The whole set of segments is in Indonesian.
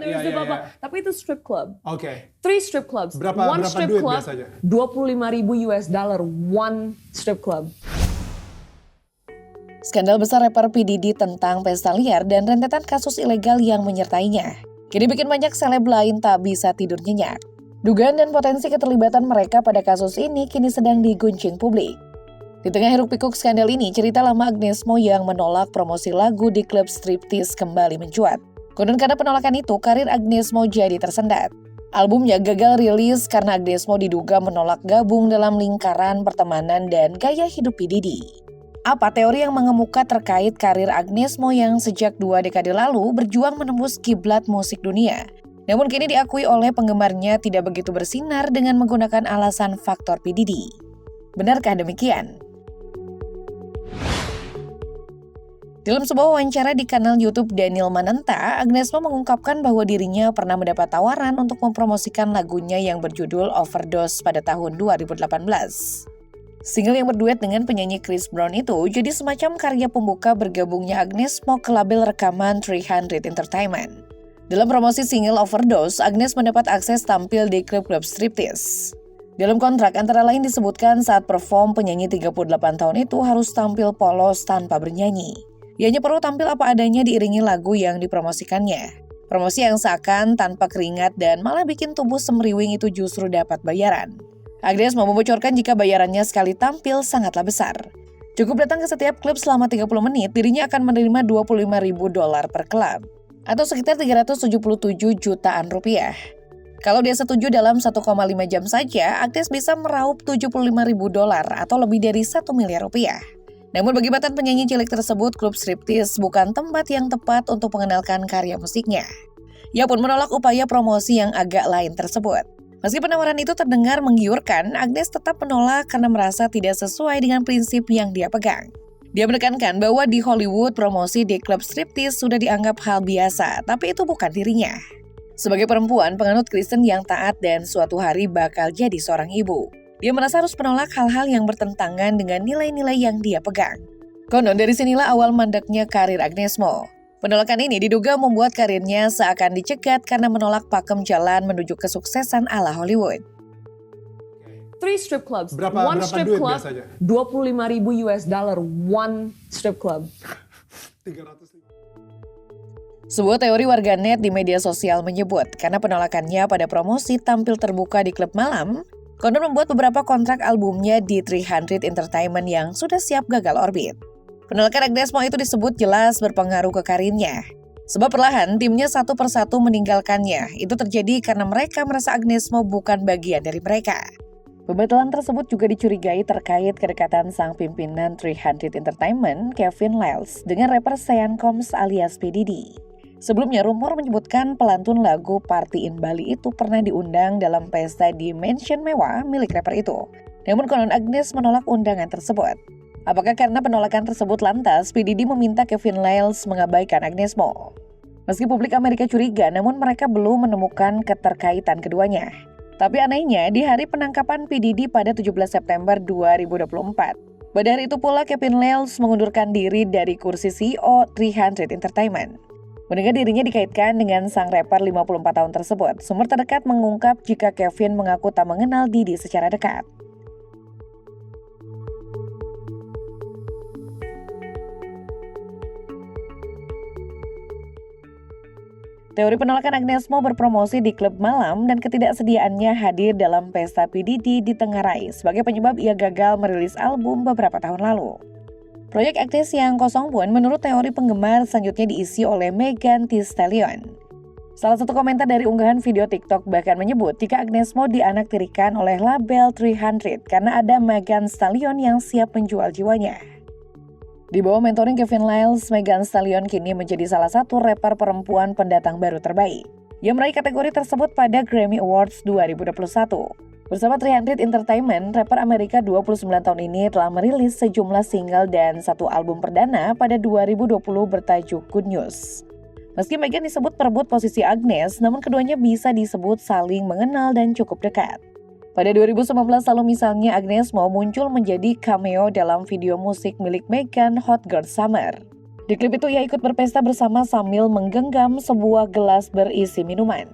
there's the blah. Tapi itu strip club. Oke. 3 strip clubs. Berapa strip duit club, biasanya? $25,000 one strip club. Skandal besar rapper P. Diddy tentang pesta liar dan rentetan kasus ilegal yang menyertainya kini bikin banyak seleb lain tak bisa tidur nyenyak. Dugaan dan potensi keterlibatan mereka pada kasus ini kini sedang diguncing publik. Di tengah hiruk-pikuk skandal ini, cerita lama Agnes Mo yang menolak promosi lagu di klub striptease kembali mencuat. Konon karena penolakan itu, karir Agnes Mo jadi tersendat. Albumnya gagal rilis karena Agnes Mo diduga menolak gabung dalam lingkaran pertemanan dan gaya hidup P. Diddy. Apa teori yang mengemuka terkait karir Agnes Mo yang sejak 2 dekade lalu berjuang menembus kiblat musik dunia? Namun kini diakui oleh penggemarnya tidak begitu bersinar dengan menggunakan alasan faktor P. Diddy. Benarkah demikian? Dalam sebuah wawancara di kanal YouTube Daniel Mananta, Agnes Mo mengungkapkan bahwa dirinya pernah mendapat tawaran untuk mempromosikan lagunya yang berjudul Overdose pada tahun 2018. Single yang berduet dengan penyanyi Chris Brown itu jadi semacam karya pembuka bergabungnya Agnes Mo ke label rekaman 300 Entertainment. Dalam promosi single Overdose, Agnes mendapat akses tampil di klub-klub striptease. Dalam kontrak antara lain disebutkan saat perform penyanyi 38 tahun itu harus tampil polos tanpa bernyanyi. Ia hanya perlu tampil apa adanya diiringi lagu yang dipromosikannya. Promosi yang seakan tanpa keringat dan malah bikin tubuh semriwing itu justru dapat bayaran. Agnes mau membocorkan jika bayarannya sekali tampil sangatlah besar. Cukup datang ke setiap klub selama 30 menit, dirinya akan menerima $25,000 per klub, atau sekitar 377 jutaan rupiah. Kalau dia setuju dalam 1,5 jam saja, Agnes bisa meraup $75,000 atau lebih dari 1 miliar rupiah. Namun bagi mantan penyanyi cilik tersebut, klub striptease bukan tempat yang tepat untuk mengenalkan karya musiknya. Ia pun menolak upaya promosi yang agak lain tersebut. Meski penawaran itu terdengar menggiurkan, Agnes tetap menolak karena merasa tidak sesuai dengan prinsip yang dia pegang. Dia menekankan bahwa di Hollywood promosi di klub striptease sudah dianggap hal biasa, tapi itu bukan dirinya. Sebagai perempuan penganut Kristen yang taat dan suatu hari bakal jadi seorang ibu, dia merasa harus menolak hal-hal yang bertentangan dengan nilai-nilai yang dia pegang. Konon dari sinilah awal mandeknya karir Agnes Mo. Penolakan ini diduga membuat karirnya seakan dicegat karena menolak pakem jalan menuju kesuksesan ala Hollywood. 3 strip clubs. Berapa strip duit club, biasanya? $25,000 one strip club. 350. Sebuah teori warganet di media sosial menyebut karena penolakannya pada promosi tampil terbuka di klub malam, konon membuat beberapa kontrak albumnya di 300 Entertainment yang sudah siap gagal orbit. Penolakan Agnes Mo itu disebut jelas berpengaruh ke karirnya. Sebab perlahan timnya satu persatu meninggalkannya. Itu terjadi karena mereka merasa Agnes Mo bukan bagian dari mereka. Pembatalan tersebut juga dicurigai terkait kedekatan sang pimpinan 300 Entertainment, Kevin Liles, dengan rapper Sean Combs alias P. Diddy. Sebelumnya rumor menyebutkan pelantun lagu Party in Bali itu pernah diundang dalam pesta di mansion mewah milik rapper itu. Namun konon Agnes menolak undangan tersebut. Apakah karena penolakan tersebut lantas P. Diddy meminta Kevin Liles mengabaikan Agnes Mo? Meski publik Amerika curiga, namun mereka belum menemukan keterkaitan keduanya. Tapi anehnya, di hari penangkapan P. Diddy pada 17 September 2024, pada hari itu pula Kevin Liles mengundurkan diri dari kursi CEO 300 Entertainment. Mendengar dirinya dikaitkan dengan sang rapper 54 tahun tersebut, sumber terdekat mengungkap jika Kevin mengaku tak mengenal Diddy secara dekat. Teori penolakan Agnes Mo berpromosi di klub malam dan ketidaksediaannya hadir dalam pesta P. Diddy ditengarai sebagai penyebab ia gagal merilis album beberapa tahun lalu. Proyek Agnes yang kosong pun menurut teori penggemar selanjutnya diisi oleh Megan Thee Stallion. Salah satu komentar dari unggahan video TikTok bahkan menyebut jika Agnes Mo dianaktirikan oleh label 300 karena ada Megan Stallion yang siap menjual jiwanya. Di bawah mentoring Kevin Liles, Megan Stallion kini menjadi salah satu rapper perempuan pendatang baru terbaik. Ia meraih kategori tersebut pada Grammy Awards 2021. Bersama 300 Entertainment, rapper Amerika 29 tahun ini telah merilis sejumlah single dan satu album perdana pada 2020 bertajuk Good News. Meski Megan disebut perebut posisi Agnes, namun keduanya bisa disebut saling mengenal dan cukup dekat. Pada 2019 lalu misalnya Agnes Mo muncul menjadi cameo dalam video musik milik Megan Hot Girl Summer. Di klip itu ia ikut berpesta bersama sambil menggenggam sebuah gelas berisi minuman.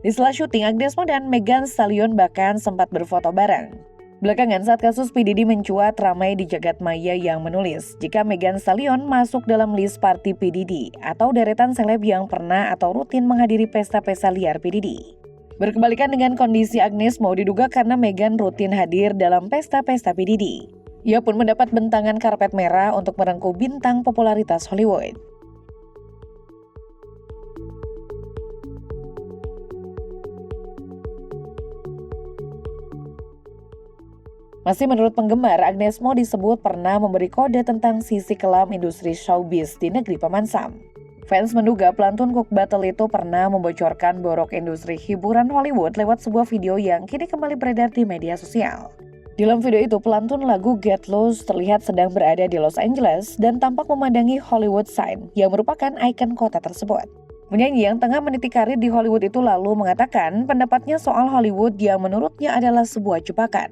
Di sela syuting, Agnes Mo dan Megan Stallion bahkan sempat berfoto bareng. Belakangan saat kasus P. Diddy mencuat, ramai di jagat maya yang menulis jika Megan Stallion masuk dalam list party P. Diddy atau deretan seleb yang pernah atau rutin menghadiri pesta-pesta liar P. Diddy. Berkebalikan dengan kondisi Agnes Mo diduga karena Megan rutin hadir dalam pesta-pesta P. Diddy. Ia pun mendapat bentangan karpet merah untuk merengkuh bintang popularitas Hollywood. Masih menurut penggemar, Agnes Mo disebut pernah memberi kode tentang sisi kelam industri showbiz di negeri Paman Sam. Fans menduga pelantun Cook Battle itu pernah membocorkan borok industri hiburan Hollywood lewat sebuah video yang kini kembali beredar di media sosial. Dalam video itu, pelantun lagu Get Loose terlihat sedang berada di Los Angeles dan tampak memandangi Hollywood Sign yang merupakan ikon kota tersebut. Penyanyi yang tengah meniti karir di Hollywood itu lalu mengatakan pendapatnya soal Hollywood yang menurutnya adalah sebuah jebakan.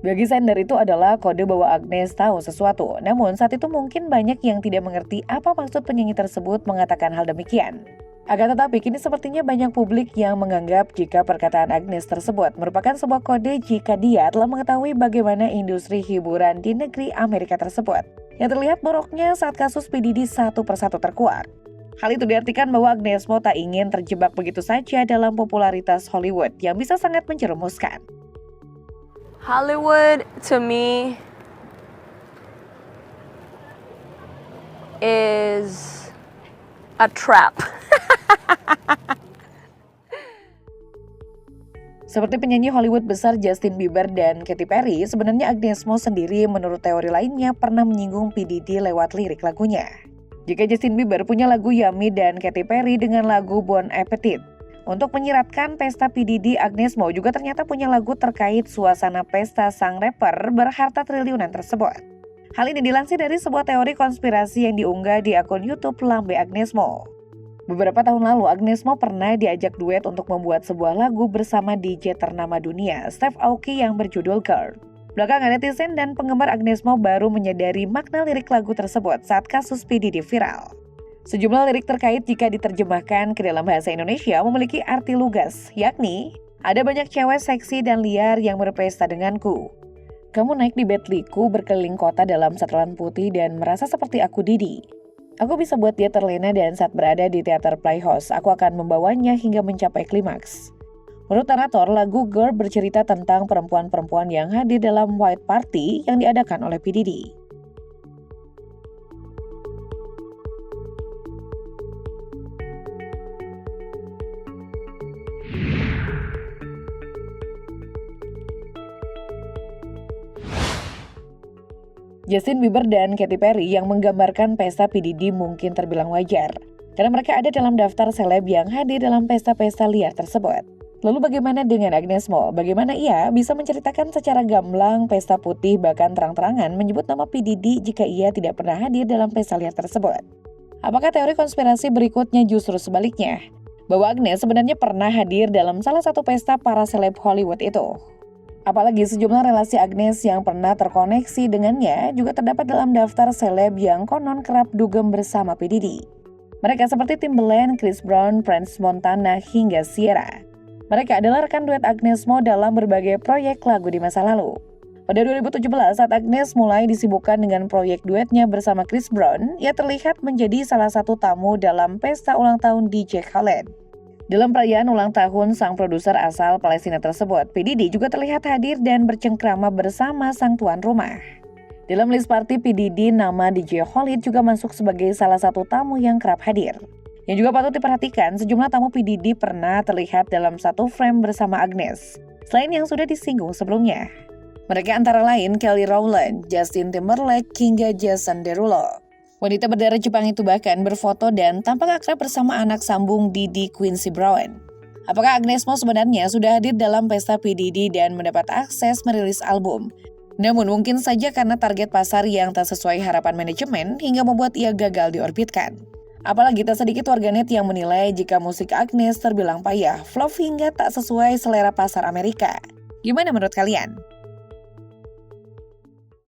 Bagi Sander itu adalah kode bahwa Agnes tahu sesuatu, namun saat itu mungkin banyak yang tidak mengerti apa maksud penyanyi tersebut mengatakan hal demikian. Akan tetapi kini sepertinya banyak publik yang menganggap jika perkataan Agnes tersebut merupakan sebuah kode jika dia telah mengetahui bagaimana industri hiburan di negeri Amerika tersebut, yang terlihat boroknya saat kasus P. Diddy satu persatu terkuak. Hal itu diartikan bahwa Agnes Mo tak ingin terjebak begitu saja dalam popularitas Hollywood yang bisa sangat menjerumuskan. Hollywood, to me, is a trap. Seperti penyanyi Hollywood besar Justin Bieber dan Katy Perry, sebenarnya Agnes Mo sendiri menurut teori lainnya pernah menyinggung P. Diddy lewat lirik lagunya. Jika Justin Bieber punya lagu Yummy dan Katy Perry dengan lagu Bon Appetit. Untuk menyiratkan pesta P. Diddy, Agnes Mo juga ternyata punya lagu terkait suasana pesta sang rapper berharta triliunan tersebut. Hal ini dilansir dari sebuah teori konspirasi yang diunggah di akun YouTube Lambe Agnes Mo. Beberapa tahun lalu, Agnes Mo pernah diajak duet untuk membuat sebuah lagu bersama DJ ternama dunia, Steve Aoki yang berjudul Girl. Belakangan netizen dan penggemar Agnes Mo baru menyadari makna lirik lagu tersebut saat kasus P. Diddy viral. Sejumlah lirik terkait jika diterjemahkan ke dalam bahasa Indonesia memiliki arti lugas, yakni ada banyak cewek seksi dan liar yang berpesta denganku. Kamu naik di Bentley-ku berkeliling kota dalam setelan putih dan merasa seperti aku Didi. Aku bisa buat dia terlena dan saat berada di teater Playhouse, aku akan membawanya hingga mencapai klimaks. Menurut narator, lagu Girl bercerita tentang perempuan-perempuan yang hadir dalam white party yang diadakan oleh P. Diddy. Justin Bieber dan Katy Perry yang menggambarkan pesta P. Diddy mungkin terbilang wajar, karena mereka ada dalam daftar seleb yang hadir dalam pesta-pesta liar tersebut. Lalu bagaimana dengan Agnes Mo? Bagaimana ia bisa menceritakan secara gamblang pesta putih bahkan terang-terangan menyebut nama P. Diddy jika ia tidak pernah hadir dalam pesta liar tersebut? Apakah teori konspirasi berikutnya justru sebaliknya? Bahwa Agnes sebenarnya pernah hadir dalam salah satu pesta para seleb Hollywood itu? Apalagi sejumlah relasi Agnes yang pernah terkoneksi dengannya juga terdapat dalam daftar seleb yang konon kerap dugem bersama P. Diddy. Mereka seperti Timbaland, Chris Brown, French Montana, hingga Ciara. Mereka adalah rekan duet Agnes Mo dalam berbagai proyek lagu di masa lalu. Pada 2017, saat Agnes mulai disibukkan dengan proyek duetnya bersama Chris Brown, ia terlihat menjadi salah satu tamu dalam pesta ulang tahun DJ Khaled. Dalam perayaan ulang tahun sang produser asal Palestina tersebut, P. Diddy juga terlihat hadir dan bercengkrama bersama sang tuan rumah. Dalam list party P. Diddy, nama DJ Khaled juga masuk sebagai salah satu tamu yang kerap hadir. Yang juga patut diperhatikan, sejumlah tamu P. Diddy pernah terlihat dalam satu frame bersama Agnes, selain yang sudah disinggung sebelumnya. Mereka antara lain Kelly Rowland, Justin Timberlake, hingga Jason Derulo. Wanita berdarah Jepang itu bahkan berfoto dan tampak akrab bersama anak sambung Diddy, Quincy Brown. Apakah Agnes Mo sebenarnya sudah hadir dalam pesta P. Diddy dan mendapat akses merilis album? Namun mungkin saja karena target pasar yang tak sesuai harapan manajemen hingga membuat ia gagal diorbitkan. Apalagi tak sedikit warganet yang menilai jika musik Agnes terbilang payah, flop hingga tak sesuai selera pasar Amerika. Gimana menurut kalian?